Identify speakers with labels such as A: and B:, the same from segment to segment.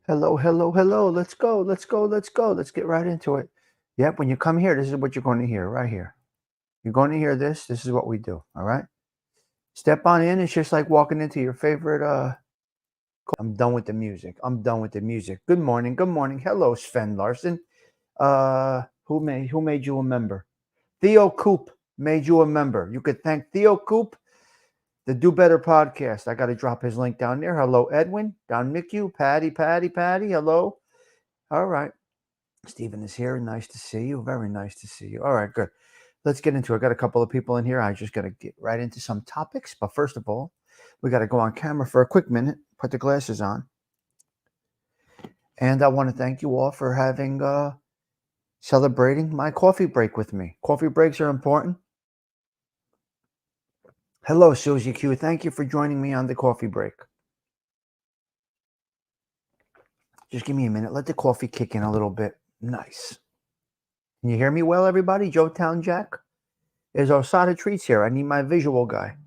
A: Hello, hello, hello. Let's go. Let's go. Let's go. Let's get right into it. Yep. When you come here, this is what you're going to hear right here. You're going to hear this. This is what we do. All right. Step on in. It's just like walking into your favorite. I'm done with the music. I'm done with the music. Good morning. Good morning. Hello, Sven Larson. Who made you a member? Theo Coop made you a member. You could thank Theo Coop, the Do Better podcast. I got to drop his link down there. Hello, Edwin. Don Micu. Patty. Hello. All right. Stephen is here. Nice to see you. Very nice to see you. All right, good. Let's get into it. I got a couple of people in here. I just got to get right into some topics. But first of all, we got to go on camera for a quick minute, put the glasses on. And I want to thank you all for having celebrating my coffee break with me. Coffee breaks are important. Hello, Susie Q. Thank you for joining me on the coffee break. Just give me a minute. Let the coffee kick in a little bit. Nice. Can you hear me well, everybody? Joe Town Jack? Is Osada Treats here? I need my visual guy.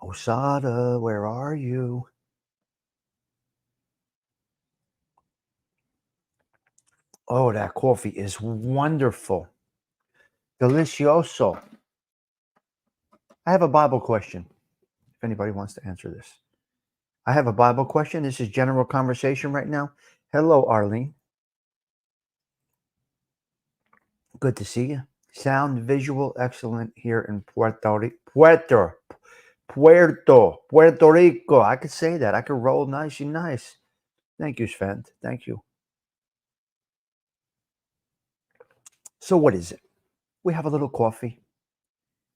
A: Osada, where are you? Oh, that coffee is wonderful. Delicioso. I have a Bible question, if anybody wants to answer this. I have a Bible question. This is general conversation right now. Hello, Arlene. Good to see you. Sound, visual, excellent here in Puerto Rico. I could say that. I could roll nice and nice. Thank you, Sven. Thank you. So what is it? We have a little coffee.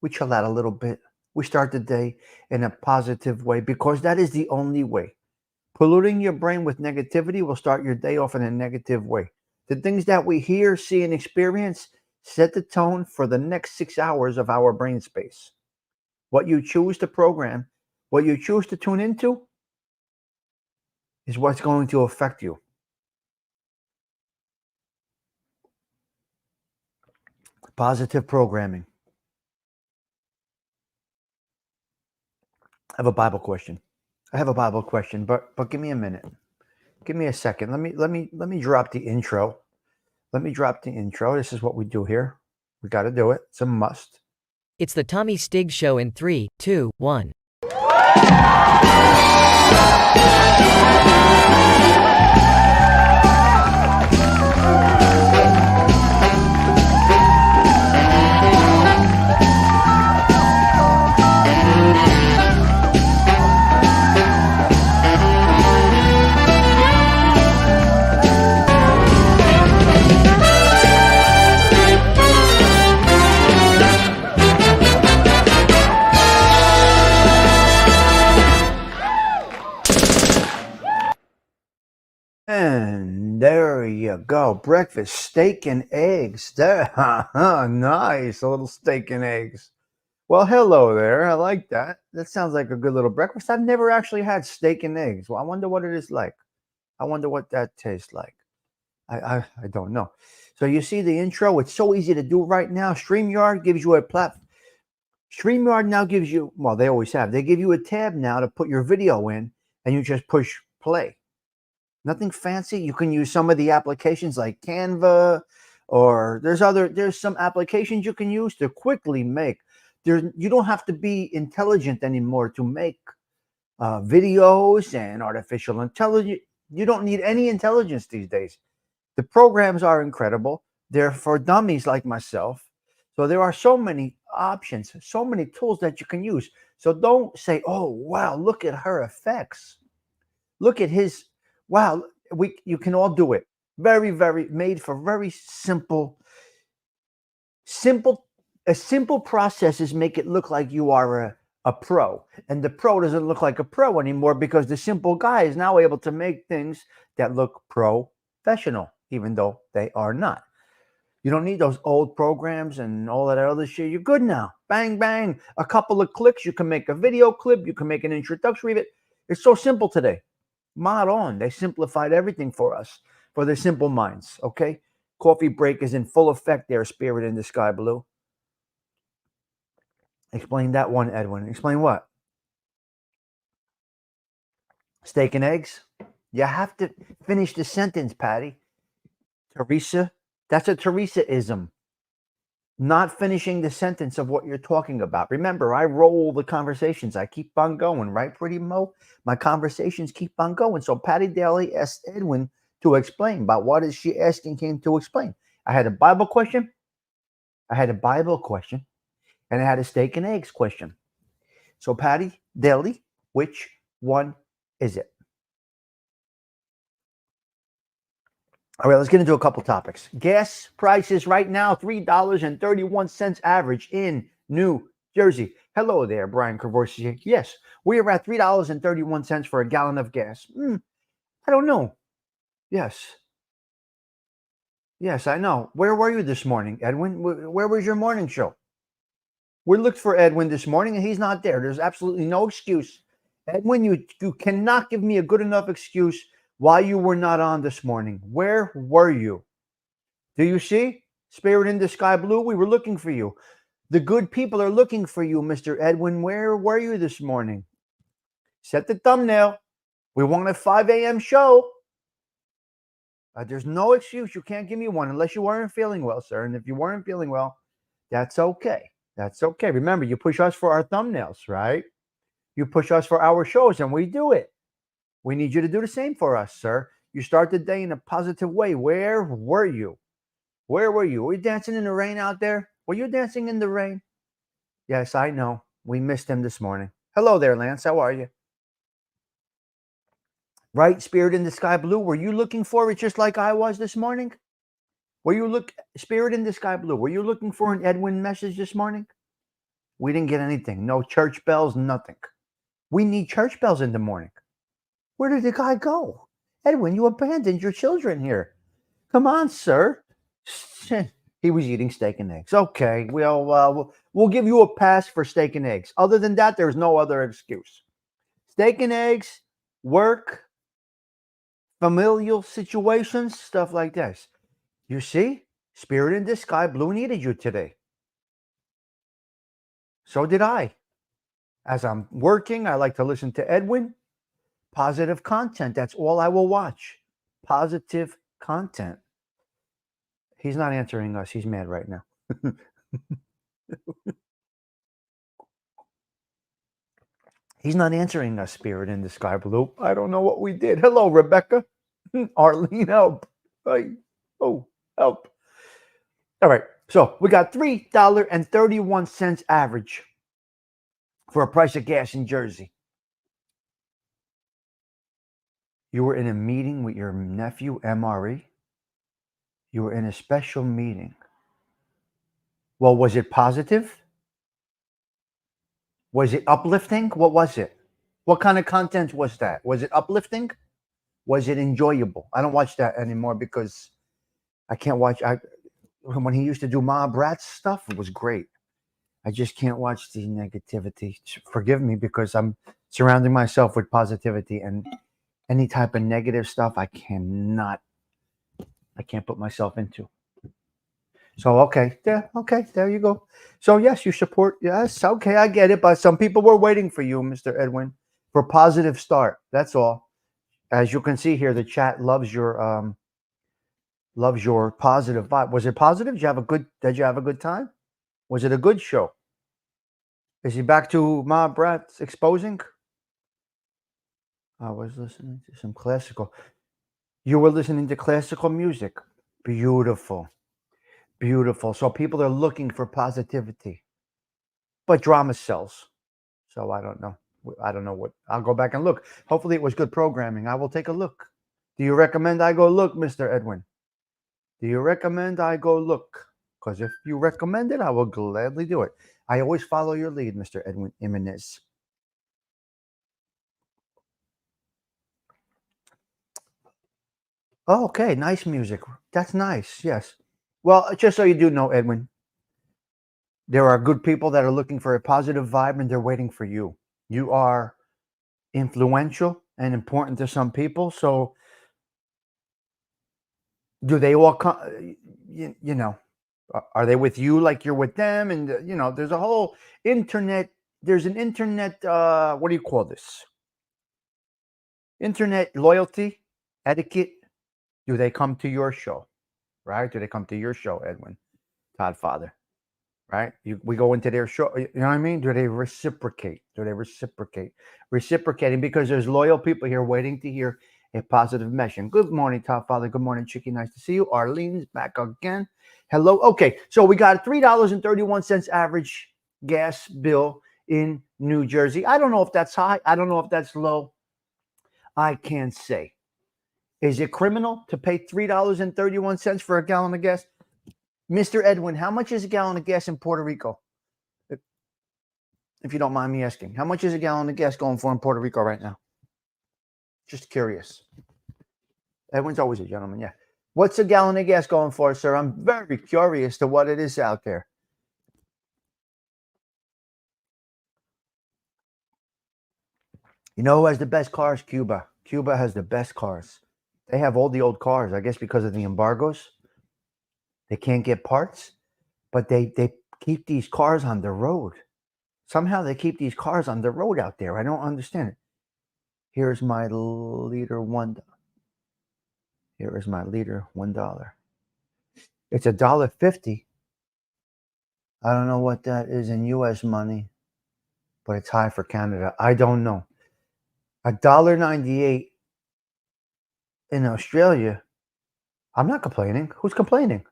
A: We chill out a little bit. We start the day in a positive way because that is the only way. Polluting your brain with negativity will start your day off in a negative way. The things that we hear, see, and experience set the tone for the next 6 hours of our brain space. What you choose to program, what you choose to tune into, is what's going to affect you. Positive programming. I have a Bible question. But give me a minute. Give me a second. Let me drop the intro. Let me drop the intro. This is what we do here. We got to do it. It's a must.
B: It's the Tommy Stig Show in 3, 2, 1.
A: And there you go. Breakfast, steak and eggs. There, nice. A little steak and eggs. Well, hello there. I like that. That sounds like a good little breakfast. I've never actually had steak and eggs. Well, I wonder what it is like. I wonder what that tastes like. I don't know. So you see the intro. It's so easy to do right now. StreamYard gives you a platform. StreamYard now gives you, well, they always have. They give you a tab now to put your video in, and you just push play. Nothing fancy. You can use some of the applications like Canva, or there's some applications you can use to quickly make. You don't have to be intelligent anymore to make videos and artificial intelligence. You don't need any intelligence these days. The programs are incredible. They're for dummies like myself. So there are so many options, so many tools that you can use. So don't say, "Oh, wow, look at her effects. Look at his wow, you can all do it. Very made for very simple a simple process is make it look like you are a pro. And the pro doesn't look like a pro anymore because the simple guy is now able to make things that look professional, even though they are not. You don't need those old programs and all that other shit. You're good now. Bang, bang. A couple of clicks. You can make a video clip. You can make an introductory of it. It's so simple today. Mod on. They simplified everything for us, for the simple minds. Okay? Coffee break is in full effect there, Spirit in the Sky Blue. Explain that one, Edwin. Explain what? Steak and eggs? You have to finish the sentence, Patty. Teresa? That's a Teresa-ism. Not finishing the sentence of what you're talking about. Remember, I roll the conversations. I keep on going, right, Pretty Mo? My conversations keep on going. So Patty Daly asked Edwin to explain about what is she asking him to explain. I had a Bible question. I had a Bible question. And I had a steak and eggs question. So Patty Daly, which one is it? All right, let's get into a couple topics. Gas prices right now, $3.31 average in New Jersey. Hello there, Brian Cavorsi. Yes, we are at $3.31 for a gallon of gas. I don't know. Yes. Yes, I know. Where were you this morning, Edwin? Where was your morning show? We looked for Edwin this morning and he's not there. There's absolutely no excuse. Edwin, you cannot give me a good enough excuse why you were not on this morning. Where were you? Do you see? Spirit in the sky blue, we were looking for you. The good people are looking for you, Mr. Edwin. Where were you this morning? Set the thumbnail. We want a 5 a.m. show. There's no excuse. You can't give me one unless you weren't feeling well, sir. And if you weren't feeling well, that's okay. That's okay. Remember, you push us for our thumbnails, right? You push us for our shows, and we do it. We need you to do the same for us, sir. You start the day in a positive way. Where were you? Where were you? Were you dancing in the rain out there? Were you dancing in the rain? Yes, I know. We missed him this morning. Hello there, Lance. How are you? Right, Spirit in the Sky Blue? Were you looking for it just like I was this morning? Spirit in the Sky Blue, were you looking for an Edwin message this morning? We didn't get anything. No church bells, nothing. We need church bells in the morning. Where did the guy go? Edwin, you abandoned your children here. Come on, sir. He was eating steak and eggs. Okay, we'll give you a pass for steak and eggs. Other than that, there's no other excuse. Steak and eggs, work, familial situations, stuff like this. You see, Spirit in the Sky Blue needed you today. So did I. As I'm working, I like to listen to Edwin. Positive content. That's all I will watch. Positive content. He's not answering us. He's mad right now. He's not answering us, Spirit in the Sky Blue. I don't know what we did. Hello, Rebecca. Arlene, help. Oh, help. All right. So we got $3.31 average for a price of gas in Jersey. You were in a meeting with your nephew, MRE. You were in a special meeting. Well, was it positive? Was it uplifting? What was it? What kind of content was that? Was it uplifting? Was it enjoyable? I don't watch that anymore because I can't watch. When he used to do Ma Bratz stuff, it was great. I just can't watch the negativity. Forgive me because I'm surrounding myself with positivity, and any type of negative stuff I can't put myself into. So okay, there you go. So yes, you support. Yes, okay, I get it. But some people were waiting for you, Mr. Edwin, for a positive start. That's all. As you can see here, the chat loves your positive vibe. Was it positive? Did you have a good time? Was it a good show? Is he back to Ma Bratz exposing? I was listening to some classical. You were listening to classical music. Beautiful. Beautiful. So people are looking for positivity. But drama sells. So I don't know. I don't know what. I'll go back and look. Hopefully it was good programming. I will take a look. Do you recommend I go look, Mr. Edwin? Do you recommend I go look? Because if you recommend it, I will gladly do it. I always follow your lead, Mr. Edwin Jimenez. Oh, okay, nice music. That's nice. Yes. Well, just so you do know, Edwin, there are good people that are looking for a positive vibe and they're waiting for you. You are influential and important to some people. So do they all come? You know, are they with you like you're with them? And, there's a whole internet. There's an internet. What do you call this? Internet loyalty, etiquette. Do they come to your show? Right? Do they come to your show, Edwin, Todd Father? Right? We go into their show. You know what I mean? Do they reciprocate? Do they reciprocate? Reciprocating because there's loyal people here waiting to hear a positive message. Good morning, Top Father. Good morning, Chicky. Nice to see you. Arlene's back again. Hello. Okay, so we got $3.31 average gas bill in New Jersey. I don't know if that's high. I don't know if that's low. I can't say. Is it criminal to pay $3.31 for a gallon of gas? Mr. Edwin, how much is a gallon of gas in Puerto Rico? If you don't mind me asking, how much is a gallon of gas going for in Puerto Rico right now? Just curious. Edwin's always a gentleman, yeah. What's a gallon of gas going for, sir? I'm very curious to what it is out there. You know who has the best cars? Cuba. Cuba has the best cars. They have all the old cars, I guess because of the embargoes. They can't get parts, but they keep these cars on the road. Somehow they keep these cars on the road out there. I don't understand it. Here's my liter $1. Here is my liter $1. It's $1.50. I don't know what that is in U.S. money, but it's high for Canada. I don't know. $1.98 in Australia. I'm not complaining. Who's complaining?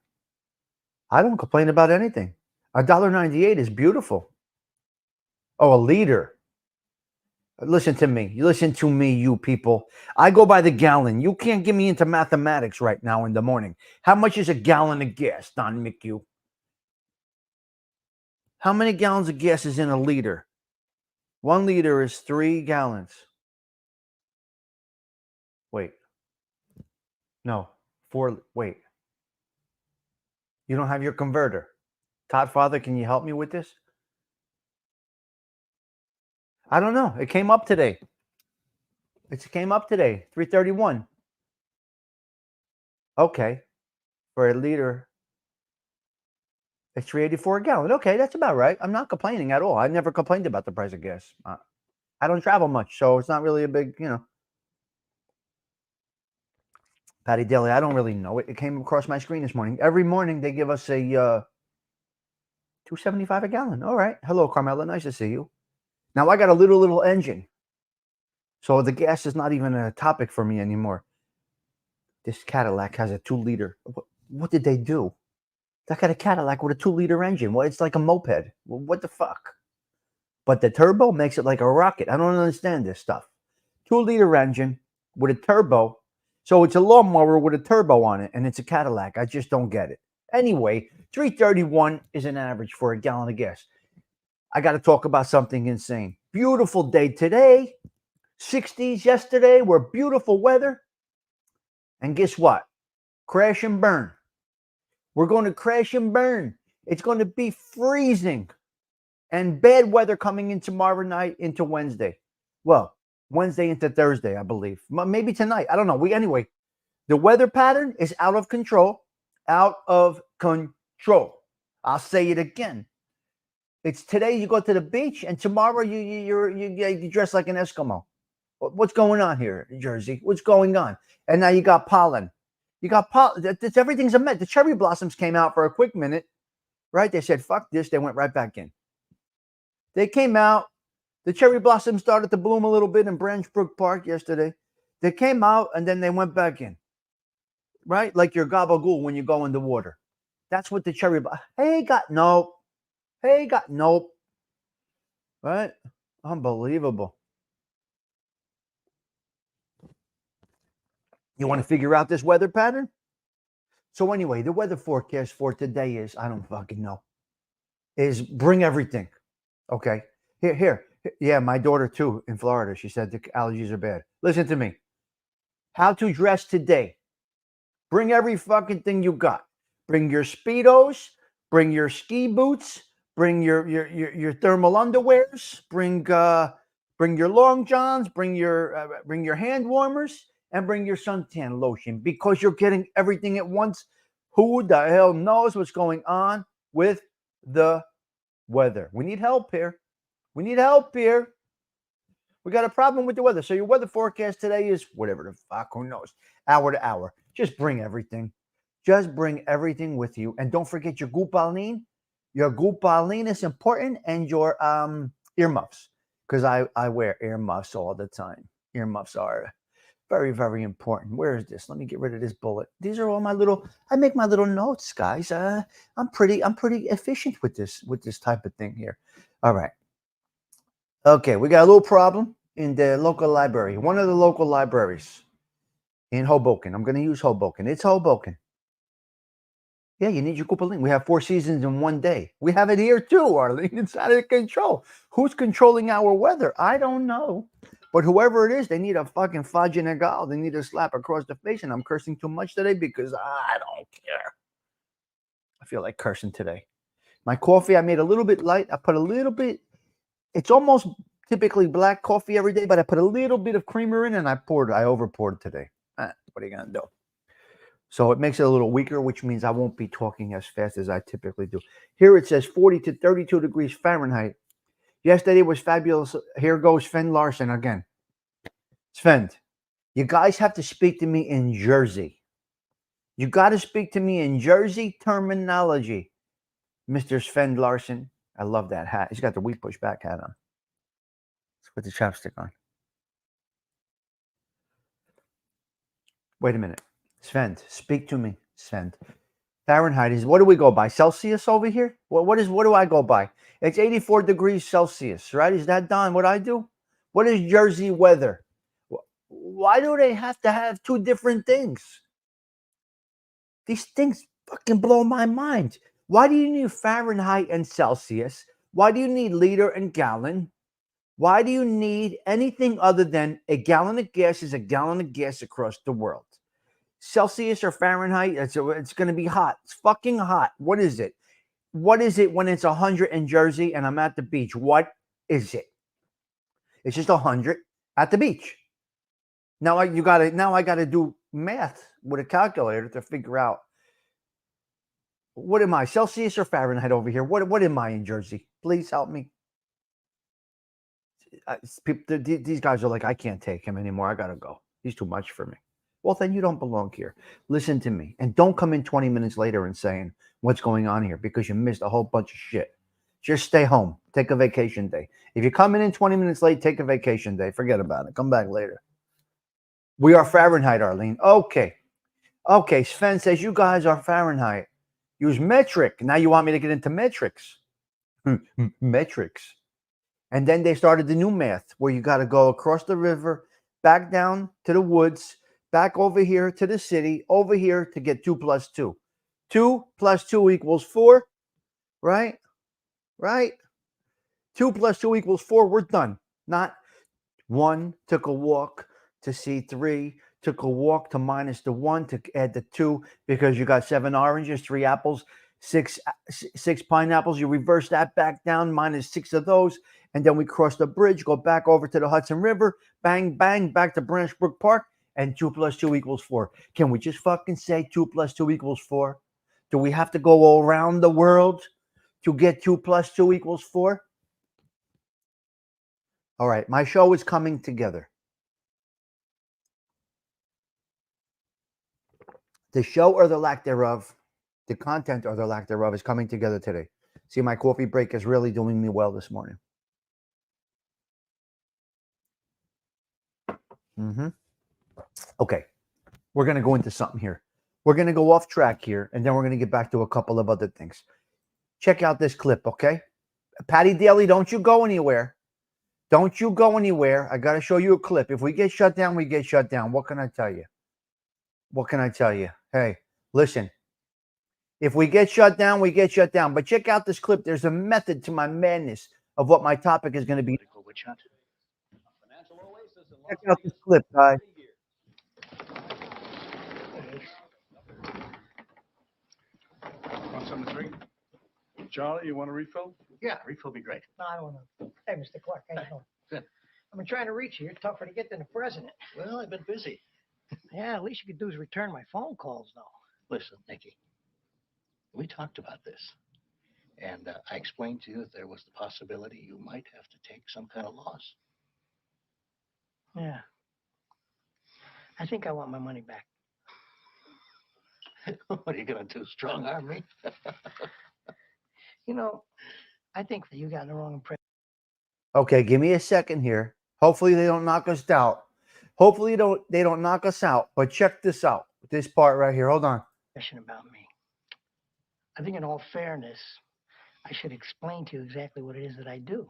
A: I don't complain about anything. $1.98 is beautiful. Oh, a liter. Listen to me. Listen to me, you people. I go by the gallon. You can't get me into mathematics right now in the morning. How much is a gallon of gas, Don McHugh? How many gallons of gas is in a liter? 1 liter is 3 gallons. Wait. No. 4. Wait. You don't have your converter. Todd Father, can you help me with this? I don't know. It came up today. It came up today. 331. Okay. For a liter, it's $3.84 a gallon. Okay, that's about right. I'm not complaining at all. I've never complained about the price of gas. I don't travel much, so it's not really a big, Patty Daly, I don't really know it. It came across my screen this morning. Every morning they give us a $2.75 a gallon. All right. Hello, Carmela. Nice to see you. Now I got a little engine, so the gas is not even a topic for me anymore. This Cadillac has a 2-liter. What did they do? That got a Cadillac with a 2-liter engine. Well, it's like a moped. Well, what the fuck? But the turbo makes it like a rocket. I don't understand this stuff. 2-liter engine with a turbo. So it's a lawnmower with a turbo on it, and it's a Cadillac. I just don't get it. Anyway, $3.31 is an average for a gallon of gas. I got to talk about something insane. Beautiful day today. 60s yesterday were beautiful weather. And guess what? Crash and burn. We're going to crash and burn. It's going to be freezing and bad weather coming in tomorrow night into Wednesday. Well, Wednesday into Thursday, I believe. Maybe tonight. I don't know. Anyway, the weather pattern is out of control. Out of control. I'll say it again. It's today you go to the beach, and tomorrow you dress like an Eskimo. What's going on here, Jersey? What's going on? And now you got pollen. You got pollen. Everything's a mess. The cherry blossoms came out for a quick minute, right? They said, fuck this. They went right back in. They came out. The cherry blossoms started to bloom a little bit in Branch Brook Park yesterday. They came out, and then they went back in, right? Like your gabagool when you go in the water. That's what the cherry blossom. Nope. Right? Unbelievable. You want to figure out this weather pattern? So anyway, the weather forecast for today is, I don't fucking know, is bring everything. Okay. Here. Yeah, my daughter too in Florida. She said the allergies are bad. Listen to me. How to dress today. Bring every fucking thing you got. Bring your Speedos. Bring your ski boots. Bring your thermal underwears. Bring your long johns. Bring your hand warmers. And bring your suntan lotion because you're getting everything at once. Who the hell knows what's going on with the weather? We need help here. We need help here. We got a problem with the weather. So your weather forecast today is whatever the fuck, who knows, hour to hour. Just bring everything. Just bring everything with you. And don't forget your gupalin. Your gupalin is important, and your earmuffs. Because I wear earmuffs all the time. Earmuffs are very, very important. Where is this? Let me get rid of this bullet. These are all my little. I make my little notes, guys. I'm pretty efficient with this type of thing here. All right. Okay, we got a little problem in the local library. One of the local libraries in Hoboken. I'm going to use Hoboken. It's Hoboken. Yeah, you need your Koopaling. We have 4 seasons in one day. We have it here too, Arlene. It's out of control. Who's controlling our weather? I don't know. But whoever it is, they need a fucking fudge and a gal. They need a slap across the face. And I'm cursing too much today because I don't care. I feel like cursing today. My coffee, I made a little bit light. I put a little bit. It's almost typically black coffee every day, but I put a little bit of creamer in and I over poured today. What are you going to do? So it makes it a little weaker, which means I won't be talking as fast as I typically do. Here it says 40 to 32 degrees Fahrenheit. Yesterday was fabulous. Here goes Sven Larson again. Sven, you guys have to speak to me in Jersey. You got to speak to me in Jersey terminology. Mr. Sven Larson. I love that hat. He's got the wheat push back hat on. Let's put the chapstick on. Wait a minute. Sven, speak to me. Sven. Fahrenheit is, what do we go by? Celsius over here? What do I go by? It's 84 degrees Celsius, right? Is that Don what I do? What is Jersey weather? Why do they have to have 2 different things? These things fucking blow my mind. Why do you need Fahrenheit and Celsius? Why do you need liter and gallon? Why do you need anything other than a gallon of gas is a gallon of gas across the world? Celsius or Fahrenheit, it's going to be hot. It's fucking hot. What is it? What is it when it's 100 in Jersey and I'm at the beach? What is it? It's just 100 at the beach. Now I got to do math with a calculator to figure out what am I, Celsius or Fahrenheit over here? What am I in Jersey? Please help me. These guys are like, I can't take him anymore. I got to go. He's too much for me. Well, then you don't belong here. Listen to me. And don't come in 20 minutes later and saying what's going on here because you missed a whole bunch of shit. Just stay home. Take a vacation day. If you come in 20 minutes late, take a vacation day. Forget about it. Come back later. We are Fahrenheit, Arlene. Okay. Okay. Sven says you guys are Fahrenheit. Use metric. Now you want me to get into metrics. Metrics. And then they started the new math where you got to go across the river, back down to the woods, back over here to the city, over here to get 2 plus 2. 2 plus 2 equals 4, right? Right? 2 plus 2 equals 4. We're done. Not 1, took a walk to see 3, took a walk to minus the 1 to add the 2 because you got 7 oranges, 3 apples, 6 pineapples. You reverse that back down, minus 6 of those. And then we cross the bridge, go back over to the Hudson River, bang, bang, back to Branchbrook Park, and 2 plus 2 equals 4. Can we just fucking say 2 plus 2 equals 4? Do we have to go all around the world to get 2 plus 2 equals 4? All right, my show is coming together. The show or the lack thereof, the content or the lack thereof is coming together today. See, my coffee break is really doing me well this morning. Okay, we're going to go into something here. We're going to go off track here, and then we're going to get back to a couple of other things. Check out this clip, okay? Patty Daly, don't you go anywhere. Don't you go anywhere. I got to show you a clip. If we get shut down, we get shut down. What can I tell you? What can I tell you? Hey, listen. If we get shut down, we get shut down. But check out this clip. There's a method to my madness of what my topic is going to be. Check out this clip, guys.
C: Want something to drink? Charlie, you want a refill?
D: Yeah, refill be great.
E: No, I don't know. Hey, Mr. Clark, how you doing?
D: Good.
E: I've been trying to reach you. You're tougher to get than the president.
D: Well, I've been busy.
E: Yeah, at least you could do is return my phone calls, though.
D: Listen, Nikki, we talked about this. And I explained to you that there was the possibility you might have to take some kind of loss.
E: Yeah. I think I want my money back.
D: What are you going to do? Strong arm me?
E: You know, I think that you got the wrong impression
A: Okay, give me a second here. Hopefully they don't knock us out. Hopefully they don't knock us out. But check this out. This part right here. Hold on.
E: about me. I think in all fairness, I should explain to you exactly what it is that I do.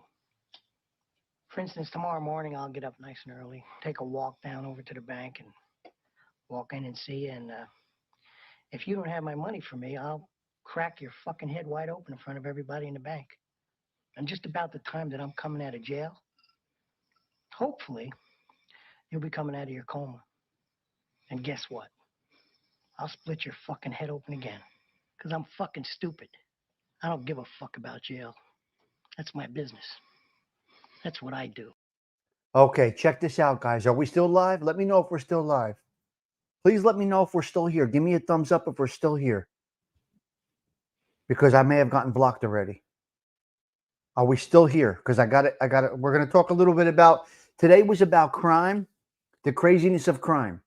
E: For instance, tomorrow morning I'll get up nice and early, take a walk down over to the bank and walk in and see you. And if you don't have my money for me, I'll crack your fucking head wide open in front of everybody in the bank. And just about the time that I'm coming out of jail, hopefully, you'll be coming out of your coma. And guess what? I'll split your fucking head open again. Because I'm fucking stupid. I don't give a fuck about jail. That's my business. That's what I do.
A: Okay, check this out, guys. Are we still live? Let me know if we're still live. Please let me know if we're still here. Give me a thumbs up if we're still here. Because I may have gotten blocked already. Are we still here? Because I got it. We're going to talk a little bit about, today was about crime, the craziness of crime.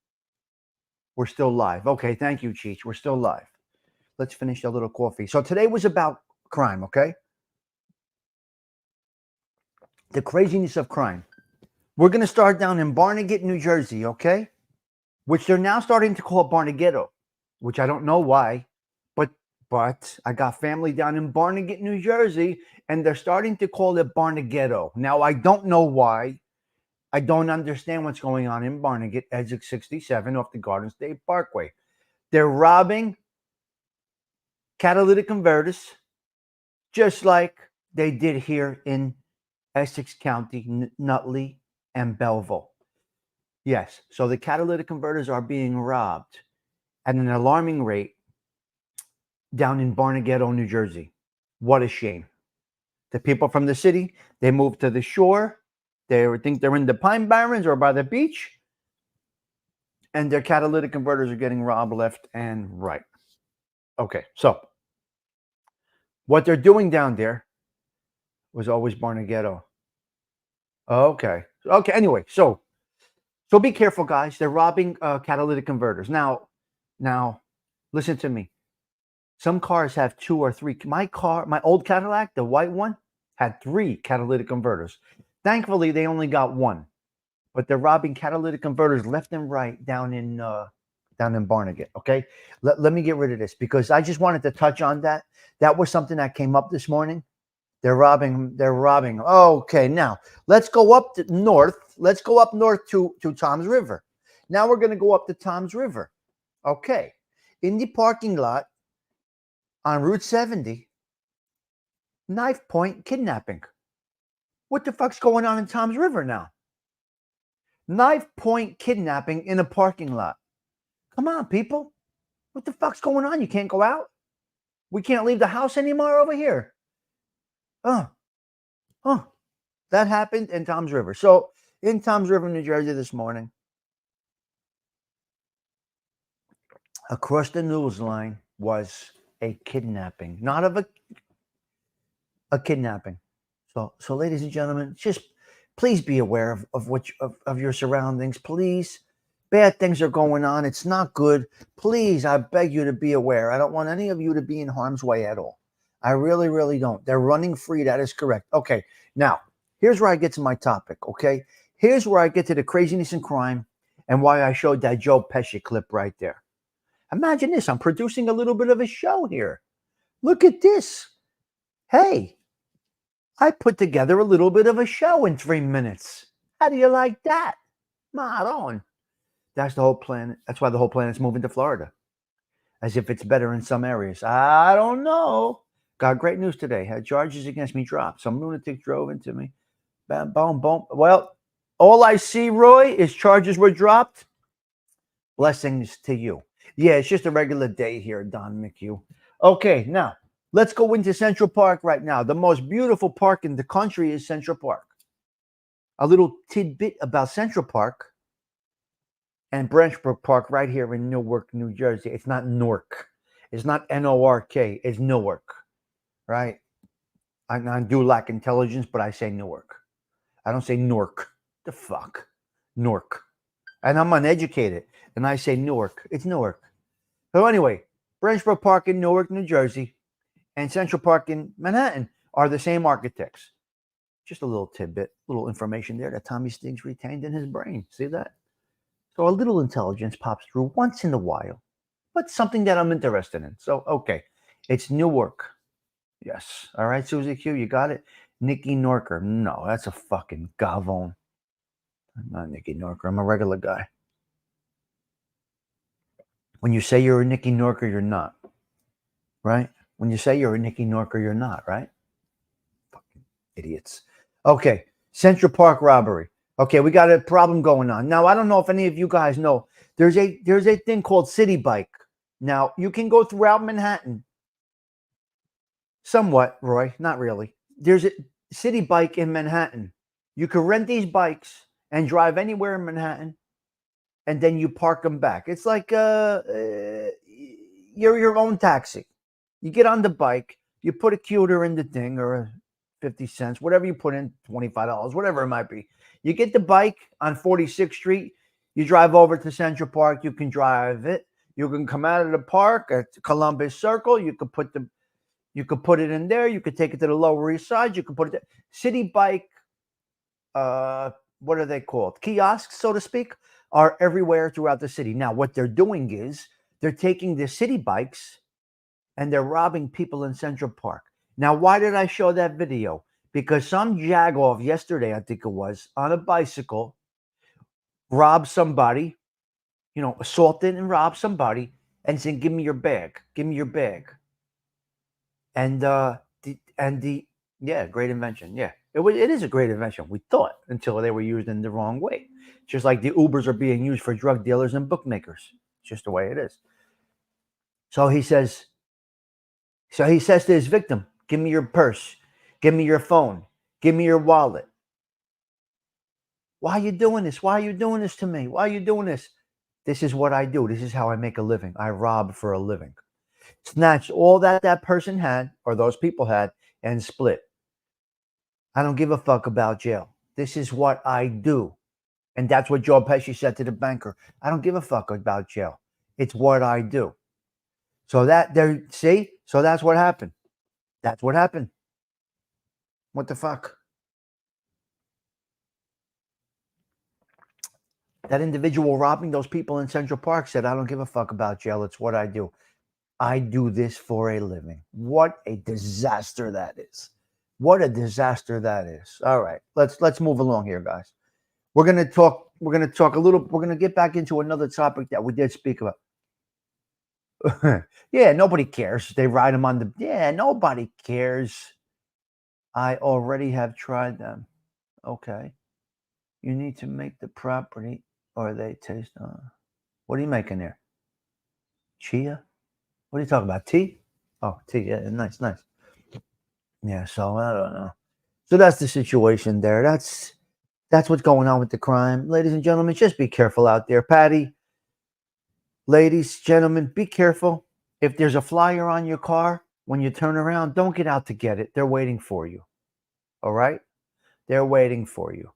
A: We're still live. Okay, thank you, Cheech. We're still live. Let's finish a little coffee. So today was about crime, okay? The craziness of crime. We're going to start down in Barnegat, New Jersey, okay? Which they're now starting to call Barnegat, which I don't know why, but I got family down in Barnegat, New Jersey, and they're starting to call it Barnegat. Now, I don't know why. I don't understand what's going on in Barnegat, exit 67 off the Garden State Parkway. They're robbing catalytic converters, just like they did here in Essex County, Nutley, and Belleville. Yes, so the catalytic converters are being robbed at an alarming rate down in Barnegat, New Jersey. What a shame. The people from the city, they moved to the shore. They think they're in the Pine Barrens or by the beach. And their catalytic converters are getting robbed left and right. Okay, so what they're doing down there was always Barnegat. Okay, anyway, so be careful, guys. They're robbing catalytic converters. Now, listen to me. Some cars have 2 or 3. My old Cadillac, the white one, had 3 catalytic converters. Thankfully, they only got 1. But they're robbing catalytic converters left and right down in Barnegat. Okay, let me get rid of this because I just wanted to touch on that. That was something that came up this morning. They're robbing. Okay, now let's go up north. Let's go up north to Toms River. Now we're going to go up to Toms River. Okay, in the parking lot on Route 70, knife point kidnapping. What the fuck's going on in Toms River now? Knife point kidnapping in a parking lot. Come on, people. What the fuck's going on? You can't go out? We can't leave the house anymore over here. That happened in Toms River. So in Toms River, New Jersey this morning, across the news line was a kidnapping, not of a kidnapping. So ladies and gentlemen, just please be aware of your surroundings. Please, bad things are going on. It's not good. Please, I beg you to be aware. I don't want any of you to be in harm's way at all. I really, really don't. They're running free. That is correct. Okay, now, here's where I get to my topic, okay? Here's where I get to the craziness in crime and why I showed that Joe Pesci clip right there. Imagine this. I'm producing a little bit of a show here. Look at this. Hey, I put together a little bit of a show in 3 minutes. How do you like that? Maron. That's the whole plan. That's why the whole planet's moving to Florida. As if it's better in some areas. I don't know. Got great news today. Had charges against me dropped. Some lunatic drove into me. Bam, boom, boom. Well, all I see, Roy, is charges were dropped. Blessings to you. Yeah, it's just a regular day here, Don McHugh. Okay, now, let's go into Central Park right now. The most beautiful park in the country is Central Park. A little tidbit about Central Park and Branchbrook Park right here in Newark, New Jersey. It's not Newark. It's not N-O-R-K. It's Newark, right? I do lack intelligence, but I say Newark. I don't say Newark. The fuck? Newark. And I'm uneducated. And I say Newark. It's Newark. So anyway, Branchbrook Park in Newark, New Jersey, and Central Park in Manhattan are the same architects. Just a little tidbit, little information there that Tommy Stiggs retained in his brain. See that? So a little intelligence pops through once in a while, but something that I'm interested in. So, okay, it's Newark. Yes. All right, Susie Q, you got it? Nicky Norker. No, that's a fucking gavone. I'm not Nicky Norker. I'm a regular guy. When you say you're a Nicky Norker, you're not. Right? When you say you're a Nicky Norker, you're not, right? Fucking idiots. Okay, Central Park robbery. Okay, we got a problem going on. Now, I don't know if any of you guys know. There's a thing called City Bike. Now, you can go throughout Manhattan. Somewhat, Roy, not really. There's a City Bike in Manhattan. You can rent these bikes and drive anywhere in Manhattan, and then you park them back. It's like you're your own taxi. You get on the bike, you put a quarter in the thing or 50 cents, whatever you put in, $25, whatever it might be. You get the bike on 46th Street, you drive over to Central Park, you can drive it. You can come out of the park at Columbus Circle, you could put it in there, you could take it to the Lower East Side, you could put it there. City Bike, what are they called? Kiosks, so to speak, are everywhere throughout the city. Now, what they're doing is they're taking the city bikes and they're robbing people in Central Park. Now, why did I show that video? Because some jagoff yesterday, I think it was, on a bicycle, robbed somebody, assaulted and robbed somebody, and said, "Give me your bag. Give me your bag." And great invention. Yeah, it is a great invention. We thought until they were used in the wrong way. Just like the Ubers are being used for drug dealers and bookmakers. It's just the way it is. So he says to his victim, "Give me your purse. Give me your phone. Give me your wallet." Why are you doing this? Why are you doing this to me? Why are you doing this? This is what I do. This is how I make a living. I rob for a living. Snatch all that person had, or those people had, and split. I don't give a fuck about jail. This is what I do. And that's what Joe Pesci said to the banker. I don't give a fuck about jail. It's what I do. So so that's what happened. That's what happened. What the fuck? That individual robbing those people in Central Park said, I don't give a fuck about jail. It's what I do. I do this for a living. What a disaster that is. What a disaster that is. All right, let's move along here, guys. We're gonna talk a little, we're gonna get back into another topic that we did speak about. Yeah, nobody cares. They ride them on nobody cares. I already have tried them. Okay. You need to make the property or they taste. What are you making there? Chia? What are you talking about? Tea? Oh, tea. Yeah, nice. Yeah, so I don't know. So that's the situation there. That's what's going on with the crime. Ladies and gentlemen, just be careful out there. Patty, ladies, gentlemen, be careful. If there's a flyer on your car, when you turn around, don't get out to get it. They're waiting for you. All right? They're waiting for you.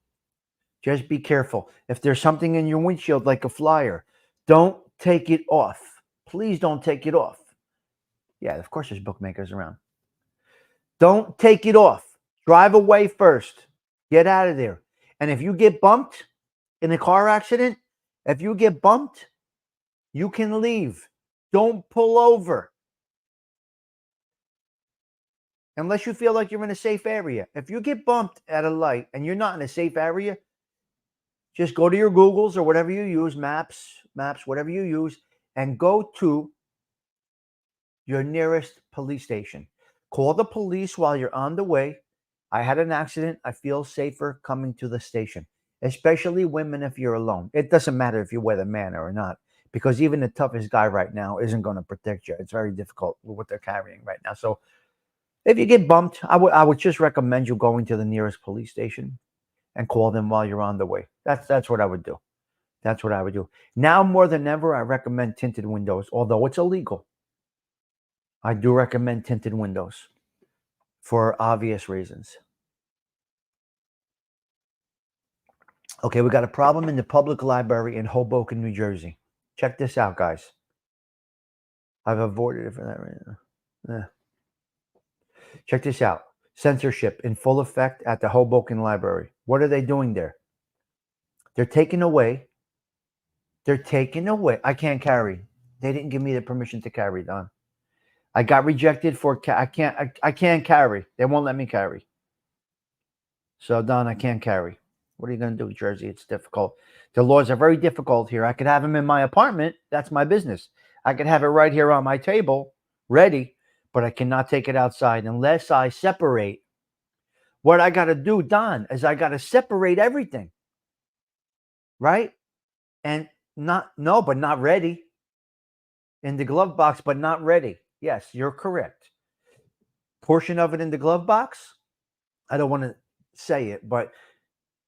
A: Just be careful. If there's something in your windshield like a flyer, don't take it off. Please don't take it off. Yeah, of course there's bookmakers around. Don't take it off. Drive away first. Get out of there. And if you get bumped in a car accident, you can leave. Don't pull over. Unless you feel like you're in a safe area. If you get bumped at a light and you're not in a safe area, just go to your Googles or whatever you use, maps, whatever you use, and go to your nearest police station. Call the police while you're on the way. I had an accident. I feel safer coming to the station, especially women if you're alone. It doesn't matter if you're with a man or not, because even the toughest guy right now isn't going to protect you. It's very difficult with what they're carrying right now. So if you get bumped, I would just recommend you going to the nearest police station and call them while you're on the way. That's what I would do. That's what I would do. Now more than ever, I recommend tinted windows, although it's illegal. I do recommend tinted windows for obvious reasons. Okay, we got a problem in the public library in Hoboken, New Jersey. Check this out, guys. I've avoided it for that reason. Yeah. Check this out. Censorship in full effect at the Hoboken Library. What are they doing there? They're taking away. I can't carry. They didn't give me the permission to carry, Don. I got rejected for. I can't carry. They won't let me carry. So, Don, I can't carry. What are you going to do, Jersey? It's difficult. The laws are very difficult here. I could have them in my apartment. That's my business. I could have it right here on my table, ready, but I cannot take it outside unless I separate. What I got to do, Don, is I got to separate everything, right? And but not ready. In the glove box, but not ready. Yes, you're correct. Portion of it in the glove box. I don't want to say it, but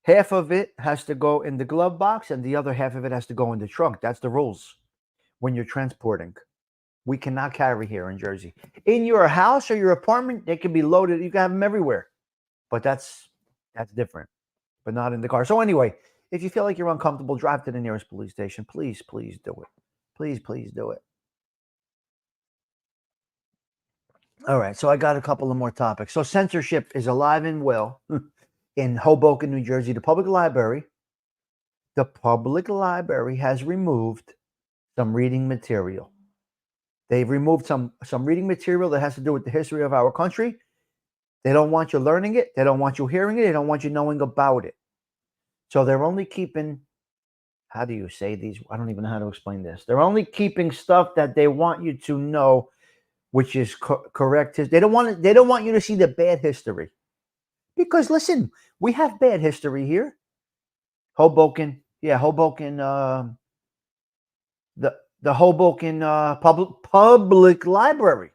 A: half of it has to go in the glove box and the other half of it has to go in the trunk. That's the rules when you're transporting. We cannot carry here in Jersey. In your house or your apartment, they can be loaded. You can have them everywhere. But that's different, but not in the car. So anyway, if you feel like you're uncomfortable, drive to the nearest police station. Please, please do it. Please, please do it. All right, so I got a couple of more topics. So censorship is alive and well in Hoboken, New Jersey. The public library has removed some reading material. They've removed some reading material that has to do with the history of our country. They don't want you learning it. They don't want you hearing it. They don't want you knowing about it. So they're only keeping, how do you say these? I don't even know how to explain this. They're only keeping stuff that they want you to know, which is correct. They don't want you to see the bad history. Because listen, we have bad history here. Hoboken, the Hoboken public library.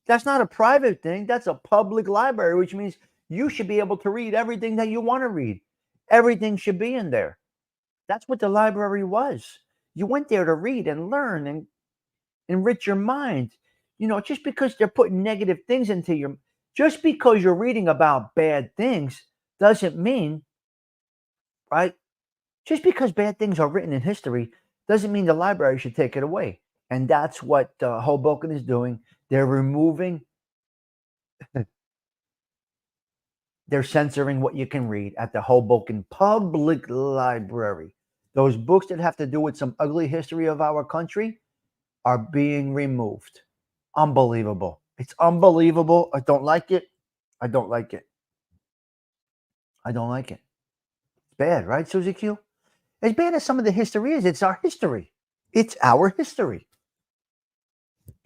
A: That's not a private thing. That's a public library, which means you should be able to read everything that you want to read. Everything should be in there. That's what the library was. You went there to read and learn and enrich your mind. You know, just because they're putting negative things into your, just because you're reading about bad things doesn't mean, right? Just because bad things are written in history doesn't mean the library should take it away. And that's what Hoboken is doing. They're removing, they're censoring what you can read at the Hoboken Public Library. Those books that have to do with some ugly history of our country are being removed. Unbelievable. It's unbelievable. I don't like it. I don't like it. I don't like it. It's bad, right, Susie Q? As bad as some of the history is, it's our history. It's our history.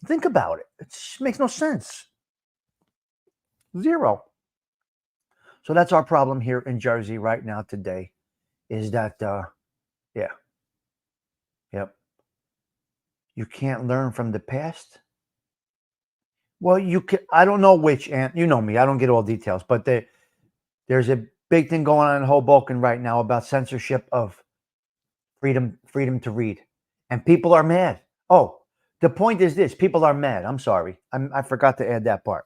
A: Think about it. It just makes no sense. Zero. So that's our problem here in Jersey right now today, is that, yep. You can't learn from the past. Well, you can. I don't know which, and you know me. I don't get all details, but there's a big thing going on in Hoboken right now about censorship of freedom to read, and people are mad. Oh, the point is this: people are mad. I'm sorry, I forgot to add that part.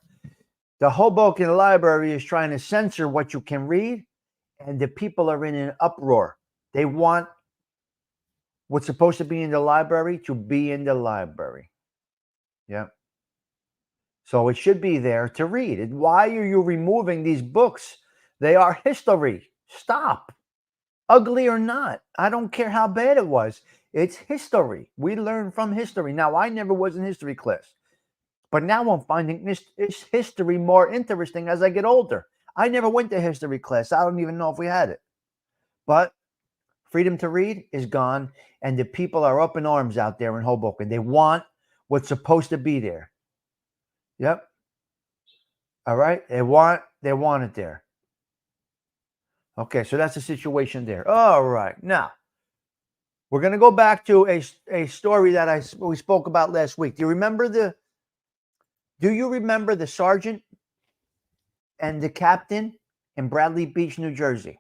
A: The Hoboken Library is trying to censor what you can read, and the people are in an uproar. They want what's supposed to be in the library to be in the library. Yeah. So it should be there to read. Why are you removing these books? They are history. Stop. Ugly or not. I don't care how bad it was. It's history. We learn from history. Now, I never was in history class, but now I'm finding this history more interesting as I get older. I never went to history class. I don't even know if we had it. But freedom to read is gone, and the people are up in arms out there in Hoboken. They want what's supposed to be there. Yep. All right. They want it there. Okay, so that's the situation there. All right. Now, we're going to go back to a story that we spoke about last week. Do you remember the sergeant and the captain in Bradley Beach, New Jersey?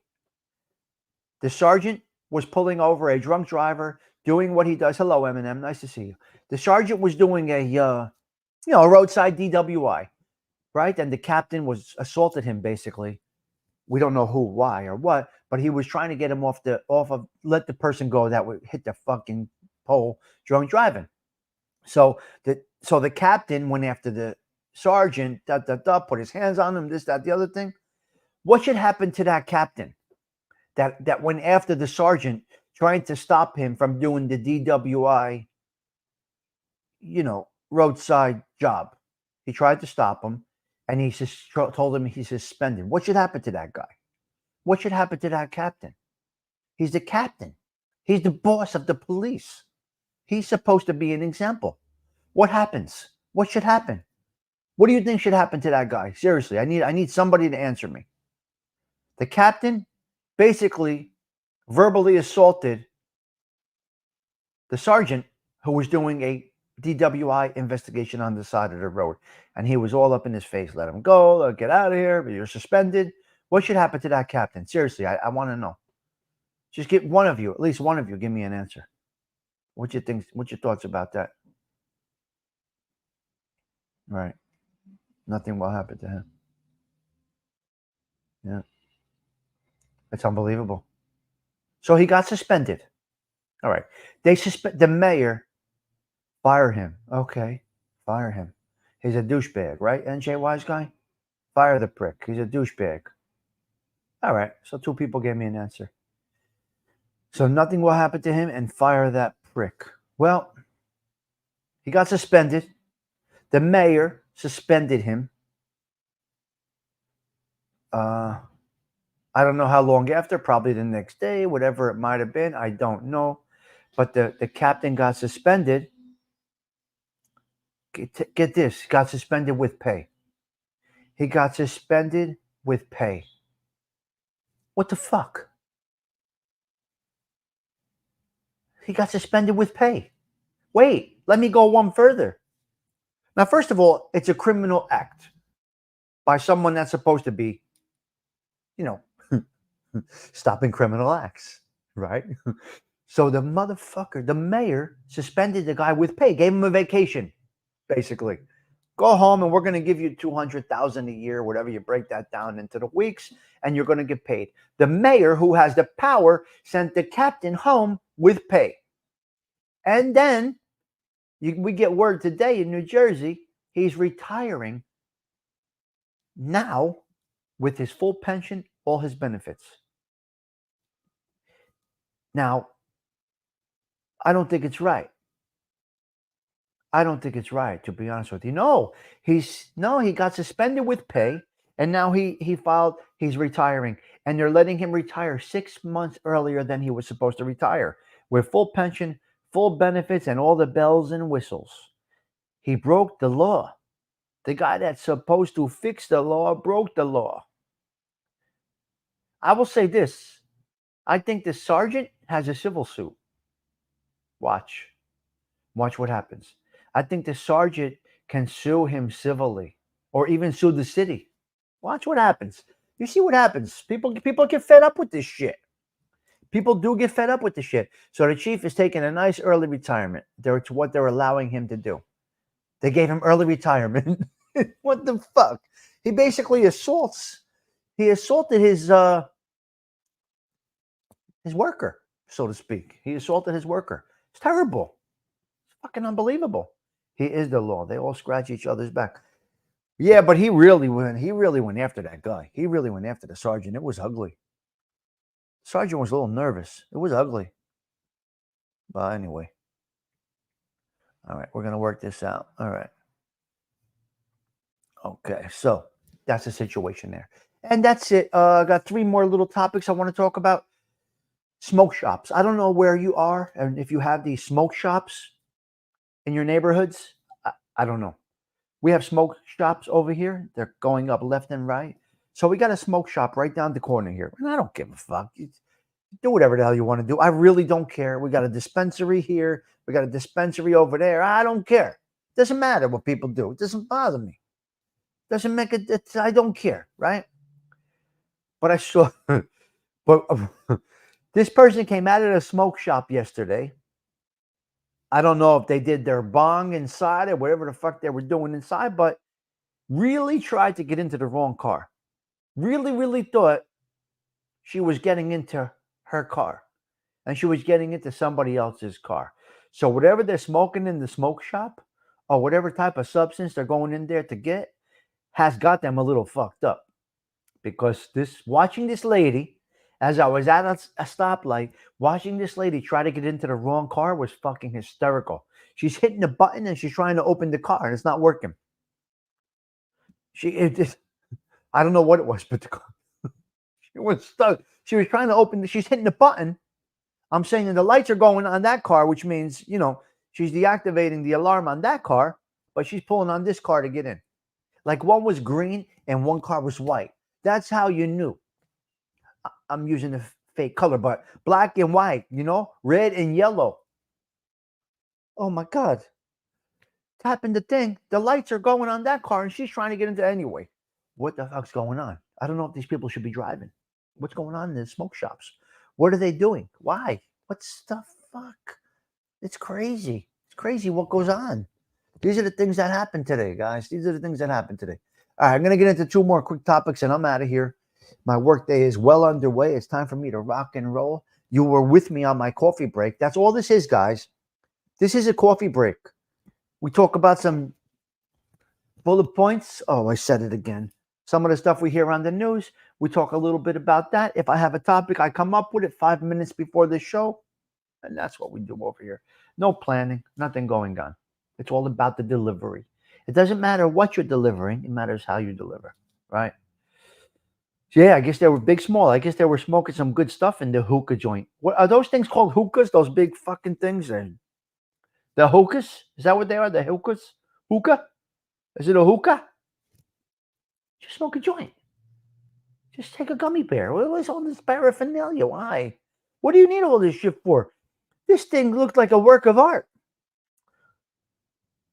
A: The sergeant was pulling over a drunk driver, doing what he does. Hello, Eminem. Nice to see you. The sergeant was doing a roadside DWI, right? And the captain assaulted him, basically. We don't know who, why, or what, but he was trying to get him let the person go that would hit the fucking pole drunk driving. So the captain went after the sergeant, put his hands on him, this, that, the other thing. What should happen to that captain that went after the sergeant, trying to stop him from doing the DWI, roadside job? He tried to stop him, and he just told him he's suspended. What should happen to that guy? What should happen to that captain? He's the captain. He's the boss of the police. He's supposed to be an example. What happens? What should happen? What do you think should happen to that guy? Seriously, I need somebody to answer me. The captain basically verbally assaulted the sergeant who was doing a DWI investigation on the side of the road. And he was all up in his face. Let him go. Get out of here. You're suspended. What should happen to that captain? Seriously, I want to know. Just get one of you, at least one of you, give me an answer. What you think? What's your thoughts about that? Right. Nothing will happen to him. Yeah. It's unbelievable. So he got suspended. All right. The mayor, fire him. Okay. Fire him. He's a douchebag, right? NJ Wise guy? Fire the prick. He's a douchebag. All right. So 2 people gave me an answer. So nothing will happen to him and fire that prick. Well, he got suspended. The mayor suspended him. I don't know how long after, probably the next day, whatever it might have been. I don't know. But the captain got suspended. Get this. He got suspended with pay. He got suspended with pay. What the fuck? He got suspended with pay. Wait, let me go one further. Now, first of all, it's a criminal act by someone that's supposed to be, stopping criminal acts, right? So the motherfucker, the mayor, suspended the guy with pay, gave him a vacation, basically. Go home and we're going to give you $200,000 a year, whatever you break that down into the weeks, and you're going to get paid. The mayor, who has the power, sent the captain home with pay. And then we get word today in New Jersey, he's retiring now with his full pension, all his benefits. Now, I don't think it's right. I don't think it's right, to be honest with you. No, he got suspended with pay, and now he filed, he's retiring, and they're letting him retire 6 months earlier than he was supposed to retire, with full pension, full benefits, and all the bells and whistles. He broke the law. The guy that's supposed to fix the law broke the law. I will say this. I think the sergeant has a civil suit. Watch what happens. I think the sergeant can sue him civilly, or even sue the city. Watch what happens. You see what happens. People get fed up with this shit. People do get fed up with this shit. So the chief is taking a nice early retirement. It's what they're allowing him to do. They gave him early retirement. What the fuck? He basically assaulted his worker, so to speak. He assaulted his worker. It's terrible. It's fucking unbelievable. He is the law. They all scratch each other's back. Yeah, but he really went after that guy. He really went after the sergeant. It was ugly. The sergeant was a little nervous. It was ugly. But anyway. All right, we're going to work this out. All right. Okay, so that's the situation there. And that's it. I got 3 more little topics I want to talk about. Smoke shops. I don't know where you are and if you have these smoke shops in your neighborhoods. I don't know. We have smoke shops over here. They're going up left and right. So we got a smoke shop right down the corner here. And I don't give a fuck. You do whatever the hell you want to do. I really don't care. We got a dispensary here. We got a dispensary over there. I don't care. Doesn't matter what people do. It doesn't bother me. Doesn't make it. I don't care, right? But I saw. But this person came out of the smoke shop yesterday. I don't know if they did their bong inside or whatever the fuck they were doing inside, but really tried to get into the wrong car. Really, really thought she was getting into her car and she was getting into somebody else's car. So whatever they're smoking in the smoke shop or whatever type of substance they're going in there to get has got them a little fucked up. Because watching this lady, as I was at a stoplight, watching this lady try to get into the wrong car was fucking hysterical. She's hitting the button and she's trying to open the car and it's not working. I don't know what it was, but the car, she was stuck. She was trying to she's hitting the button. I'm saying that the lights are going on that car, which means, she's deactivating the alarm on that car, but she's pulling on this car to get in. Like one was green and one car was white. That's how you knew. I'm using a fake color, but black and white, red and yellow. Oh my God. Tapping the thing. The lights are going on that car and she's trying to get into it anyway. What the fuck's going on? I don't know if these people should be driving. What's going on in the smoke shops? What are they doing? Why? What's the fuck? It's crazy. It's crazy what goes on. These are the things that happen today, guys. These are the things that happen today. All right, I'm going to get into 2 more quick topics and I'm out of here. My workday is well underway. It's time for me to rock and roll. You were with me on my coffee break. That's all this is, guys. This is a coffee break. We talk about some bullet points. Oh, I said it again. Some of the stuff we hear on the news, we talk a little bit about that. If I have a topic, I come up with it 5 minutes before the show. And that's what we do over here. No planning, nothing going on. It's all about the delivery. It doesn't matter what you're delivering. It matters how you deliver, right? So yeah, I guess they were big, small. I guess they were smoking some good stuff in the hookah joint. What are those things called? Hookahs? Those big fucking things? The hookahs? Is that what they are? The hookahs? Hookah? Is it a hookah? Just smoke a joint. Just take a gummy bear. What is all this paraphernalia? Why? What do you need all this shit for? This thing looked like a work of art.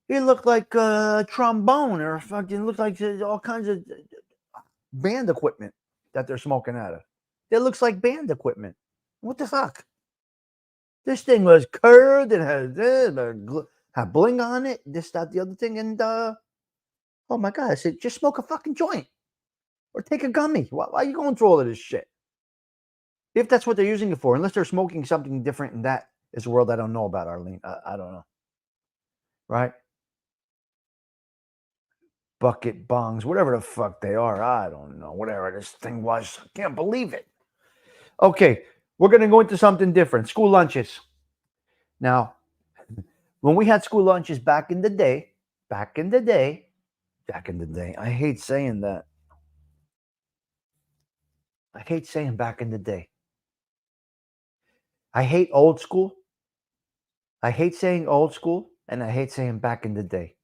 A: It looked like a trombone or fucking looked like all kinds of band equipment that they're smoking out of. It looks like band equipment. What the fuck? This thing was curved and had bling on it, this, that, the other thing, and oh my God, I said, just smoke a fucking joint. Or take a gummy. Why are you going through all of this shit? If that's what they're using it for, unless they're smoking something different in that is a world I don't know about, Arlene. I don't know. Right? Bucket bongs, whatever the fuck they are. I don't know. Whatever this thing was. I can't believe it. Okay, we're going to go into something different. School lunches. Now, when we had school lunches back in the day, I hate saying that. I hate saying back in the day. I hate old school. I hate saying old school, and I hate saying back in the day.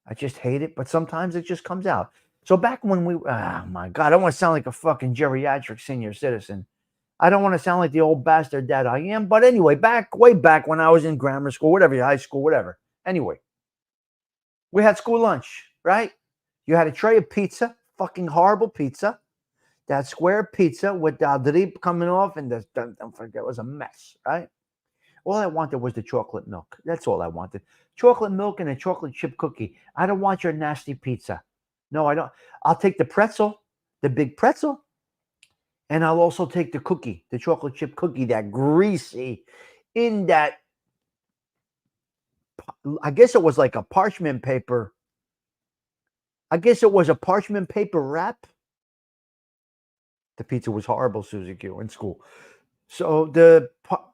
A: I just hate it, but sometimes it just comes out. So back when oh my God, I don't want to sound like a fucking geriatric senior citizen. I don't want to sound like the old bastard that I am. But anyway, way back when I was in grammar school, whatever, high school, whatever. Anyway, we had school lunch, right? You had a tray of pizza, fucking horrible pizza. That square pizza with the drip coming off and don't forget, it was a mess, right? All I wanted was the chocolate milk. That's all I wanted. Chocolate milk and a chocolate chip cookie. I don't want your nasty pizza. No, I don't. I'll take the pretzel, the big pretzel, and I'll also take the cookie, the chocolate chip cookie, that greasy, in that, I guess it was like a parchment paper. I guess it was a parchment paper wrap. The pizza was horrible, Susie Q, in school. So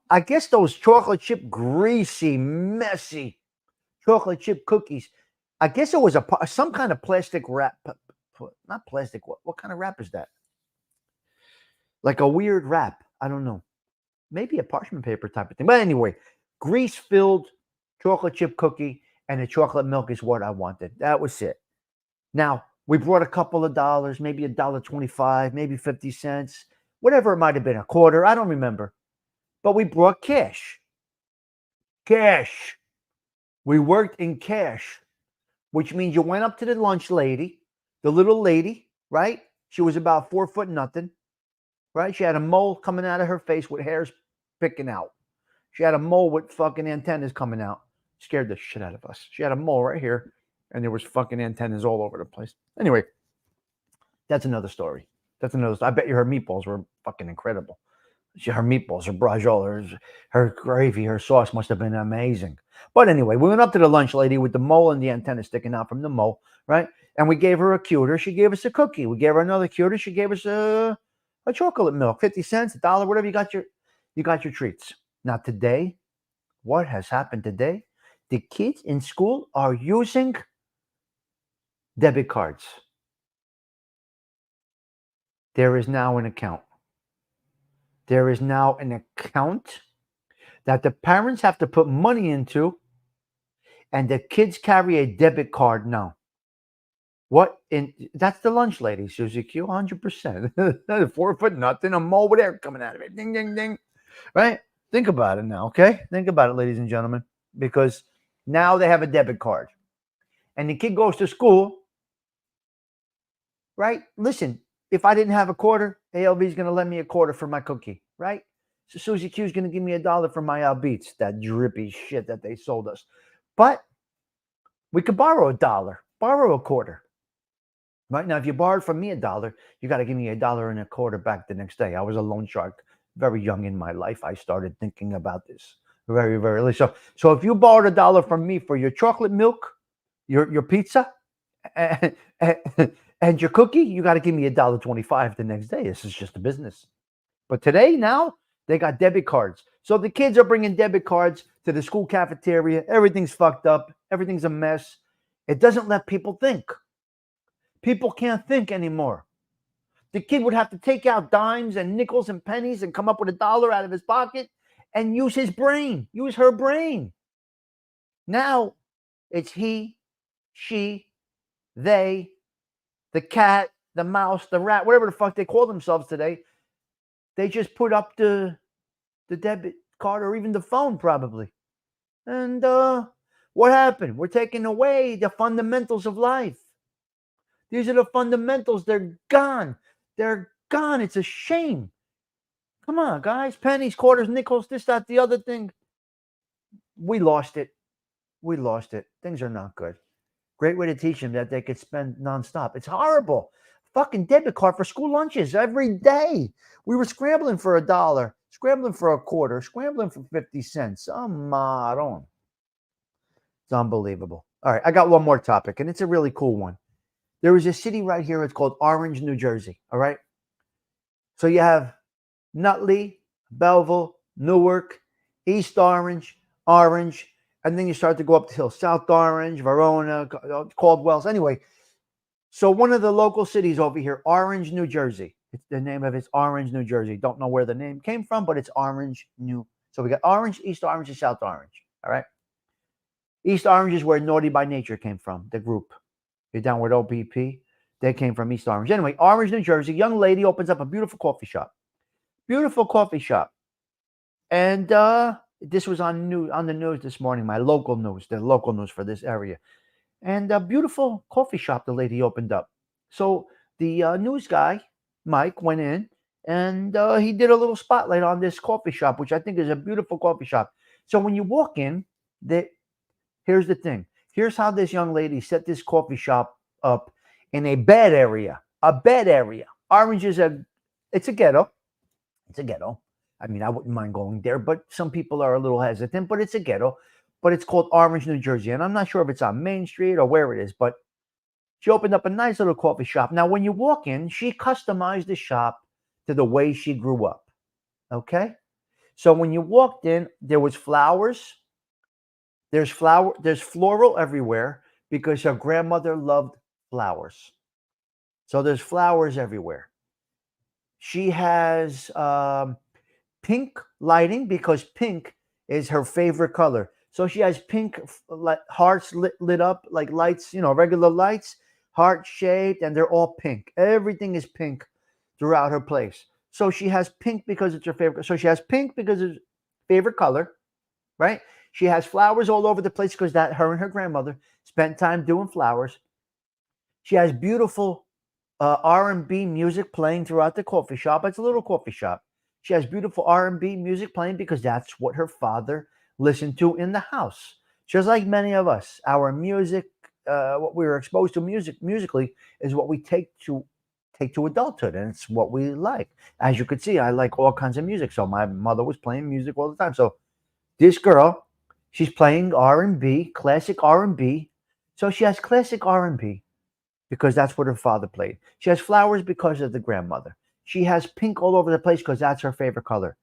A: I guess those chocolate chip, greasy, messy chocolate chip cookies. I guess it was some kind of plastic wrap. Not plastic. What kind of wrap is that? Like a weird wrap. I don't know. Maybe a parchment paper type of thing. But anyway, grease-filled chocolate chip cookie and the chocolate milk is what I wanted. That was it. Now, we brought a couple of dollars, maybe $1.25, maybe 50 cents, whatever it might have been, a quarter. I don't remember. But we brought cash. Cash. We worked in cash, which means you went up to the lunch lady, the little lady, right? She was about 4 foot nothing, right? She had a mole coming out of her face with hairs picking out. She had a mole with fucking antennas coming out. Scared the shit out of us. She had a mole right here, and there was fucking antennas all over the place. Anyway, that's another story. That's another. I bet you her meatballs were fucking incredible. Her meatballs, her braciole, her gravy, her sauce must have been amazing. But anyway, we went up to the lunch lady with the mole and the antenna sticking out from the mole, right? And we gave her a cuter. She gave us a cookie. We gave her another cuter. She gave us a chocolate milk, 50 cents, $1, whatever. You got your treats. Now today, what has happened today? The kids in school are using debit cards. There is now an account. There is now an account that the parents have to put money into, and the kids carry a debit card now. What in that's the lunch lady, Susie Q, 100%. 4 foot nothing, a mole with air coming out of it. Ding, ding, ding. Right? Think about it now, okay? Think about it, ladies and gentlemen, because now they have a debit card. And the kid goes to school, right? Listen, if I didn't have a quarter, ALV is going to lend me a quarter for my cookie, right? So Susie Q is going to give me $1 for my Beats, that drippy shit that they sold us. But we could borrow $1, borrow a quarter. Right now, if you borrowed from me $1, you got to give me $1.25 back the next day. I was a loan shark, very young in my life. I started thinking about this very, very early. So if you borrowed $1 from me for your chocolate milk, your pizza, and your cookie, you got to give me $1.25 the next day. This is just a business. But today, now they got debit cards. So the kids are bringing debit cards to the school cafeteria. Everything's fucked up. Everything's a mess. It doesn't let people think. People can't think anymore. The kid would have to take out dimes and nickels and pennies and come up with $1 out of his pocket and use his brain, use her brain. Now it's he, she, they, the cat, the mouse, the rat, whatever the fuck they call themselves today. They just put up the debit card or even the phone probably. And what happened? We're taking away the fundamentals of life. These are the fundamentals. They're gone. They're gone. It's a shame. Come on, guys. Pennies, quarters, nickels, this, that, the other thing. We lost it. We lost it. Things are not good. Great way to teach them that they could spend nonstop. It's horrible. Fucking debit card for school lunches every day. We were scrambling for $1, scrambling for a quarter, scrambling for 50 cents. Amaron. It's unbelievable. All right, I got one more topic, and it's a really cool one. There is a city right here. It's called Orange, New Jersey. All right. So you have Nutley, Belleville, Newark, East Orange, Orange, and then you start to go up the hill. South Orange, Verona, Caldwell's. Anyway, so one of the local cities over here, Orange, New Jersey. It's the name of it's Orange, New Jersey. Don't know where the name came from, but it's Orange, New. So we got Orange, East Orange, and South Orange. All right. East Orange is where Naughty by Nature came from, the group. You're down with OBP. They came from East Orange. Anyway, Orange, New Jersey. Young lady opens up a beautiful coffee shop. Beautiful coffee shop. And this was on the news this morning, my local news, the local news for this area. And a beautiful coffee shop the lady opened up. So the news guy, Mike, went in and he did a little spotlight on this coffee shop, which I think is a beautiful coffee shop. So when you walk in, here's the thing. Here's how this young lady set this coffee shop up in a bed area. A bed area. Orange is it's a ghetto. It's a ghetto. I mean, I wouldn't mind going there, but some people are a little hesitant, but it's a ghetto. But it's called Orange, New Jersey. And I'm not sure if it's on Main Street or where it is, but she opened up a nice little coffee shop. Now, when you walk in, she customized the shop to the way she grew up. Okay? So when you walked in, there was flowers. There's floral everywhere because her grandmother loved flowers. So there's flowers everywhere. She has pink lighting because pink is her favorite color. So she has pink hearts lit up like lights, regular lights, heart-shaped, and they're all pink. Everything is pink throughout her place. So she has pink because it's her favorite. So she has pink because it's her favorite color, right? She has flowers all over the place because her and her grandmother spent time doing flowers. She has beautiful R&B music playing throughout the coffee shop. It's a little coffee shop. She has beautiful R&B music playing because that's what her father listened to in the house. Just like many of us, our music, what we were exposed to musically is what we take to take to adulthood, and it's what we like. As you could see, I like all kinds of music, so my mother was playing music all the time. So this girl, she's playing R&B, classic R&B. So she has classic R&B because that's what her father played. She has flowers because of the grandmother. She has pink all over the place because that's her favorite color.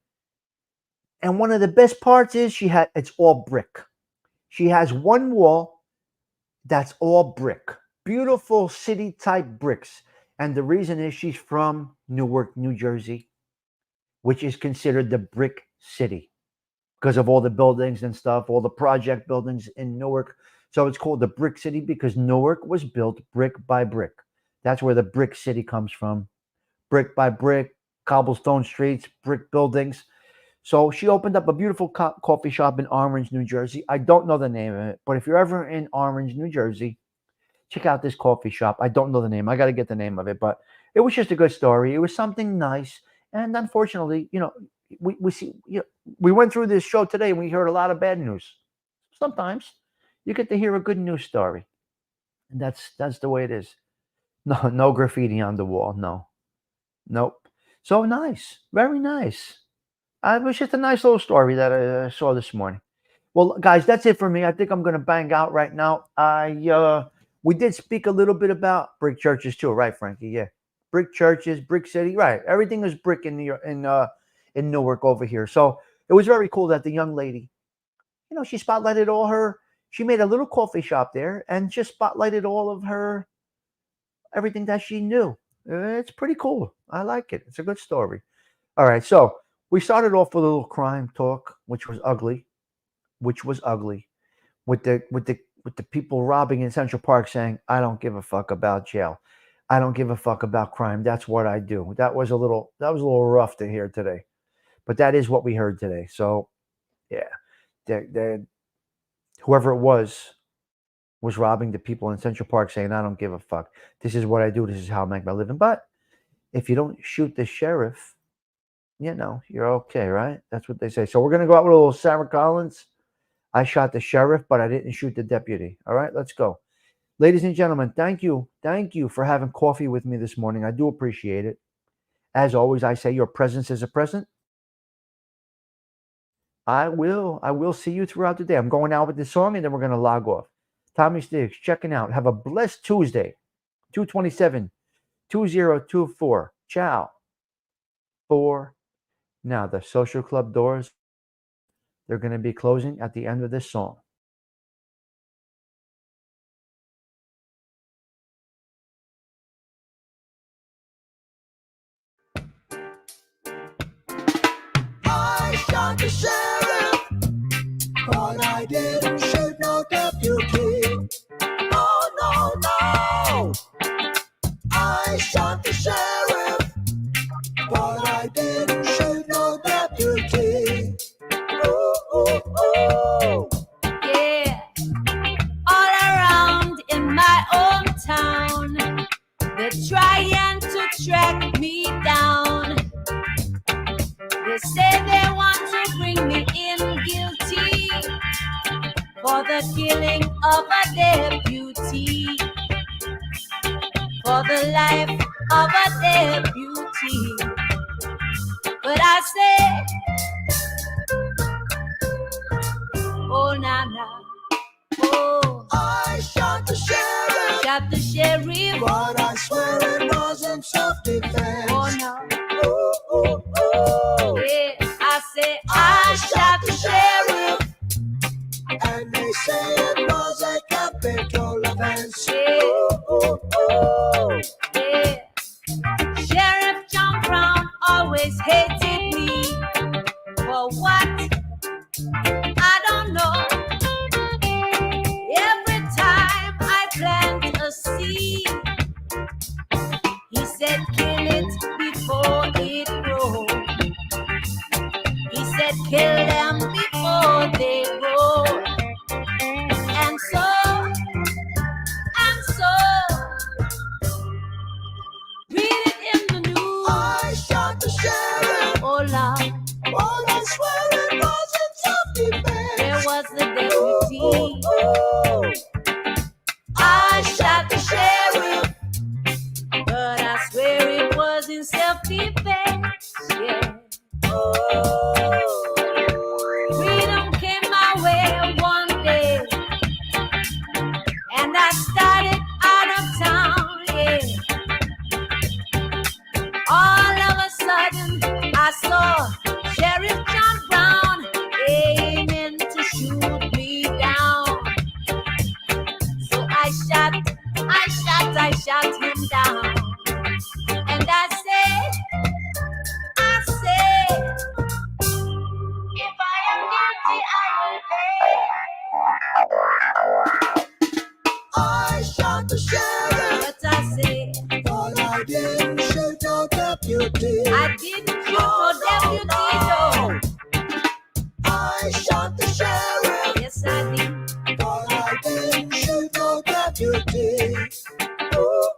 A: And one of the best parts is it's all brick. She has one wall that's all brick. Beautiful city type bricks. And the reason is she's from Newark, New Jersey, which is considered the brick city because of all the buildings and stuff, all the project buildings in Newark. So it's called the Brick City because Newark was built brick by brick. That's where the Brick City comes from. Brick by brick, cobblestone streets, brick buildings. So she opened up a beautiful coffee shop in Orange, New Jersey. I don't know the name of it, but if you're ever in Orange, New Jersey, check out this coffee shop. I don't know the name. I got to get the name of it, but it was just a good story. It was something nice. And unfortunately, we went through this show today and we heard a lot of bad news. Sometimes you get to hear a good news story. And that's the way it is. No graffiti on the wall. Nope. So nice. Very nice. It was just a nice little story that I saw this morning. Well, guys, that's it for me. I think I'm going to bang out right now. We did speak a little bit about brick churches too, right, Frankie? Yeah. Brick churches, brick city, right. Everything is brick in Newark over here. So it was very cool that the young lady, she spotlighted she made a little coffee shop there and just spotlighted all of everything that she knew. It's pretty cool. I like it. It's a good story. All right. So we started off with a little crime talk, which was ugly, with the people robbing in Central Park saying, I don't give a fuck about jail. I don't give a fuck about crime. That's what I do. That was a little rough to hear today, but that is what we heard today. So yeah, whoever it was robbing the people in Central Park saying, I don't give a fuck. This is what I do. This is how I make my living. But if you don't shoot the sheriff, you're okay, right? That's what they say. So we're going to go out with a little Sarah Collins. I shot the sheriff, but I didn't shoot the deputy. All right, let's go. Ladies and gentlemen, thank you. Thank you for having coffee with me this morning. I do appreciate it. As always, I say your presence is a present. I will see you throughout the day. I'm going out with this song, and then we're going to log off. Tommy Stiggs, checking out. Have a blessed Tuesday, 2/27/2024. Ciao. For now, the social club doors, they're going to be closing at the end of this song.
F: I shot the sheriff, but I didn't shoot no deputy. Oh, no. I shot the sheriff, but I didn't shoot no deputy. Ooh.
G: Yeah, all around in my own town, they're trying to track me down. They say they want to bring me in guilty for the killing of a deputy, for the life of a deputy. But I say, oh, nah. Oh,
F: I shot the sheriff,
G: but
F: I swear it wasn't self-defense.
G: Oh, no.
F: Ooh.
G: Yeah, I say I shot the sheriff.
F: And they say it was a capital offense.
G: Yeah. Sheriff John Brown always hated me. For what? I don't know. Every time I plant a seed, he said kill it before it grows. He said kill them before they grow. And so, read it in the news.
F: I shot the sheriff,
G: Oh Lord,
F: but I swear it wasn't self-defense.
G: there was the deputy.
F: Ooh.
G: I shot the sheriff, but I swear
F: deputy.
G: I didn't